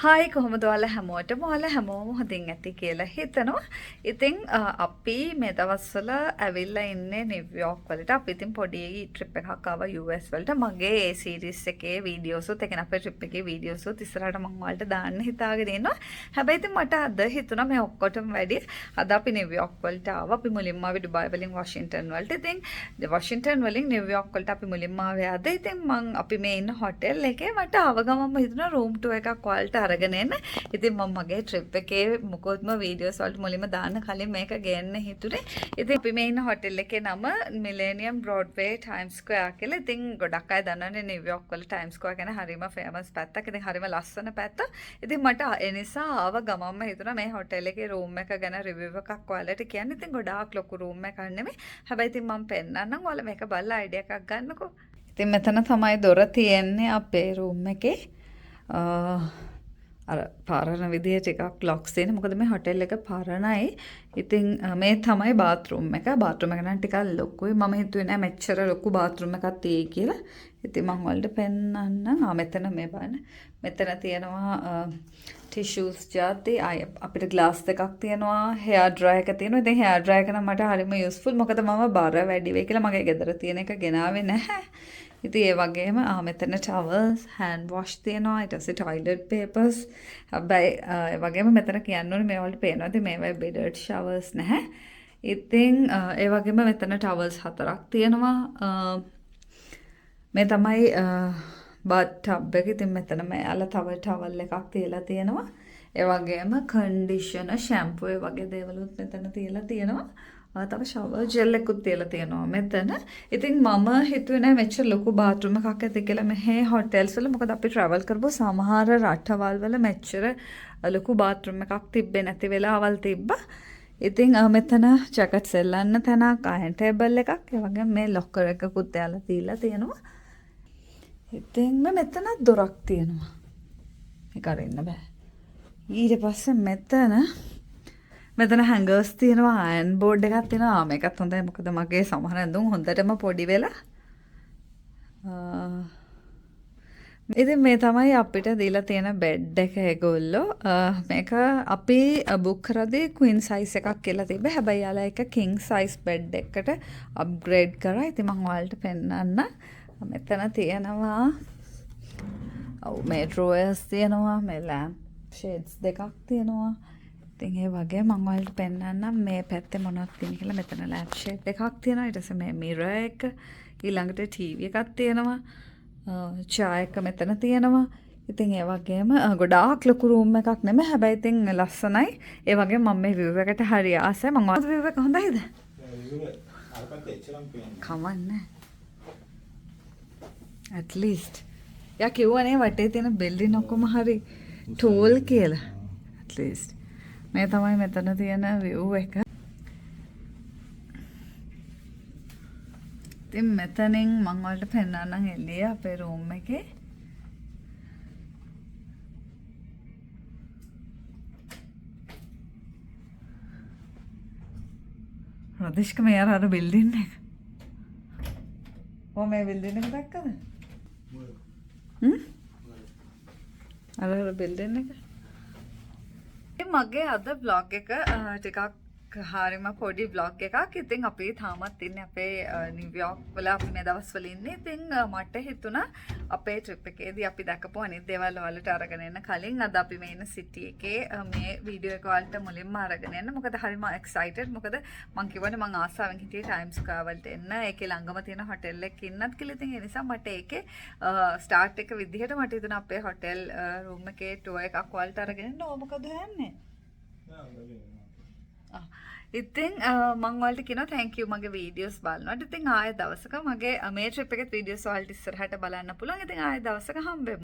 Hi කොහොමද ඔයාලා හැමෝටම ඔයාලා හැමෝම හොඳින් ඇති කියලා හිතනවා. ඉතින් අපි මේ දවස්වල ඇවිල්ලා ඉන්නේ නිව්යෝක් වලට. අපි ඉතින් පොඩි ට්‍රිප් එකක් ආවා US වලට. මගේ ඒ සීරීස් එකේ වීඩියෝස් උත් එකන අපේ ට්‍රිප් එකේ වීඩියෝස් උත් ඉස්සරහට මම ඔයාලට දාන්න හිතාගෙන ඉන්නවා. හැබැයි ඉතින් මට අද හිතුණා මේ ඔක්කොටම වැඩි අද අපි නිව්යෝක් වලට ආවා. අපි මුලින්ම ආවේ ඩුබායි වලින් වොෂින්ටන් වලට. ඉතින් වොෂින්ටන් වලින් නිව්යෝක් වලට අපි මුලින්ම ආවේ අද. ඉතින් අපි මේ ඉන්න හොටෙල් එකේ මට ආව ගමන්ම හිතුණා රූම් ටුවර් එකක් ඔයාලට අරගෙන එන්න. ඉතින් මම මගේ ට්‍රිප් එකේ මොකොත්ම වීඩියෝස් වලට මුලින්ම දාන්න කලින් මේක ගේන්න හිතුනේ. ඉතින් අපි මේ ඉන්න හොටෙල් එකේ නම මිලේනියම් බ්‍රෝඩ්වේ ටයිම්ස් ස්ක්වෙයාර් කියලා. ඉතින් ගොඩක් අය දන්නවනේ නිව්යෝක් වල ටයිම්ස් ස්ක්වෙයාර් ගැන හරිම ෆේමස් පැත්තක්. ඉතින් හරිම ලස්සන පැත්ත. ඉතින් මට ඒ නිසා ආව ගමන්ම හිතුණා මේ හොටෙල් එකේ රූම් එක ගැන රිවිව් එකක් ඔයාලට කියන්න. ඉතින් ගොඩාක් ලොකු රූම් එකක් නෙමෙයි. හැබැයි ඉතින් මම පෙන්නන්නම් ඔයාලා මේක බලලා අයිඩියා එකක් ගන්නකෝ. ඉතින් මෙතන තමයි දොර තියෙන්නේ අපේ රූම් එකේ. අර පාරණ විදිහේ ටිකක් ලොක්ස් තියෙන. මොකද මේ හොටෙල් එක පරණයි. ඉතින් මේ තමයි බාත්රූම් එක. බාත්රූම් එක නම් ටිකක් ලොකුයි. මම හිතුවේ නෑ මෙච්චර ලොකු බාත්රූම් එකක් තියෙයි කියලා. ඉතින් මම වලට පෙන්නන්නම්. මෙතන මේ බලන්න. මෙතන තියෙනවා ටිෂුස් ජාති. අපිට ග්ලාස් දෙකක් තියෙනවා. හෙයාර් ඩ්‍රයර් එක තියෙනවා. ඉතින් හෙයාර් ඩ්‍රයර් එක නම් මට හරිම යූස්ෆුල්. මොකද මම බර වැඩි වෙයි කියලා මගේ ගෙදර තියෙන එක ගෙනාවේ නැහැ. ඉතින් ඒ වගේම මෙතන ටවල්ස්, හෑන්ඩ් වොෂ් තියෙනවා. ඊට පස්සේ ටොයිලට් පේපර්ස්. හැබැයි ඒ වගේම මෙතන කියන්න ඕනේ මේ වලට පේනවා. ඉතින් මේවයි බෙඩඩ් ෂවර්ස් නැහැ. ඉතින් ඒ වගේම මෙතන ටවල්ස් 4ක් තියෙනවා. මේ තමයි බත් ටබ් එක. ඉතින් මෙතන මෙයාලා තව ටවල් එකක් තියලා තියෙනවා. ඒ වගේම කන්ඩිෂනර්, ෂැම්පූ ඒ වගේ දේවලුත් මෙතන තියලා තියෙනවා. තව ෂවර් ජෙල් එකකුත් තියලා තියෙනවා මෙතන. ඉතින් මම හිතුවේ නෑ මෙච්චර ලොකු බාත්රූම් එකක් ඇති කියලා මෙහි හොටෙල්ස් වල. මොකද අපි ට්‍රැවල් කරපුව සමහර රටවල් වල මෙච්චර ලොකු බාත්රූම් එකක් තිබ්බේ නැති වෙලාවල් තිබ්බා. ඉතින් මෙතන ජැකට් සෙල්ලන්න තැනක්, අයන් ටේබල් එකක්, ඒ වගේම මේ ලොකර් එකකුත් යාලා තියලා තියෙනවා. ඉතින් මෙතන දොරක් තියෙනවා. මේක අරින්න බෑ. ඊට පස්සේ මෙතන හැංගර්ස් තියෙනවා, අයන් බෝඩ් එකක් තියෙනවා. මේකත් හොඳයි. මොකද මගේ සමහර ඇඳුම් හොඳටම පොඩි වෙලා. ඉතින් මේ තමයි අපිට දීලා තියෙන බෙඩ් එක ඒගොල්ලෝ. මේක අපි බුක් කරද්දී queen size එකක් කියලා තිබ්බ. හැබැයි යාලා එක king size බෙඩ් එකකට අප්ග්‍රේඩ් කරා. ඉතින් මම ඔයාලට පෙන්නන්න. මෙතන තියෙනවා මේ drawers තියෙනවා, මේ lamp shades දෙකක් තියෙනවා. ඉතින් ඒ වගේ මම ඔයාලට පෙන්නන්නම් මේ පැත්තේ මොනවද තියෙන්නේ කියලා. මෙතන lamp shade දෙකක් තියෙනවා. ඊට පස්සේ මේ mirror එක, ඊළඟට TV එකක් තියෙනවා. චා එක මෙතන තියෙනවා. ඉතින් ඒ වගේම ගොඩාක් ලොකු රූම් එකක් නෙමෙයි. හැබැයි ඉතින් ලස්සනයි. ඒ වගේම මම මේ view එකට හරි ආසයි. මම ඔයාලට view එක හොඳයිද? කමන්නේ. at least යා කිව්වනේ වටේ තියෙන බිල්ඩින් ඔක්කොම හරි tall කියලා. at least මේ තමයි මෙතන තියෙන view එක. ඉතින් මෙතනින් මම වලට පෙන්නන්නම් එළිය අපේ රූම් එකේ. රදිෂ්ක මේ අර බිල්ඩින් එක. මේ බිල්ඩින් එක දැක්කද? අර බිල්ඩින් එක. මගේ අද vlog එක ටිකක් හරිම පොඩි vlog එකක්. ඉතින් අපි තාමත් ඉන්නේ අපේ නිව්යෝක් වල. අපි මේ දවස්වල ඉන්නේ. ඉතින් මට හිතුණා අපේ ට්‍රිප් එකේදී අපි දැකපු අනිත් දේවල් වලට අරගෙන එන්න කලින් අද අපි මේ ඉන්න සිටි එකේ මේ වීඩියෝ එක වලට මුලින්ම අරගෙන එන්න. මොකද හරිම එක්සයිටඩ්. මොකද මං කිව්වනේ මං ආසාවෙන් හිටියේ ටයිම්ස් ස්ක්වෙයාර් වලට එන්න. ඒකේ ළඟම තියෙන හොටෙල් එකක ඉන්නත් කියලා. ඉතින් ඒ නිසා මට ඒකේ ස්ටාර්ට් එක විදිහට මට හිතුණා අපේ හොටෙල් රූම් එකේ ටුවර් එකක් වලට අරගෙන එන්න. ඕ මොකද හොයන්නේ? ඉතින් මම ඔයාලට කියනවා thank you මගේ වීඩියෝස් බලනවාට. ඉතින් ආයෙ දවසක මගේ මේ ට්‍රිප් එකේ වීඩියෝස් ඔයාලට ඉස්සරහට බලන්න පුළුවන්. ඉතින් ආයෙ දවසක හම්බෙමු.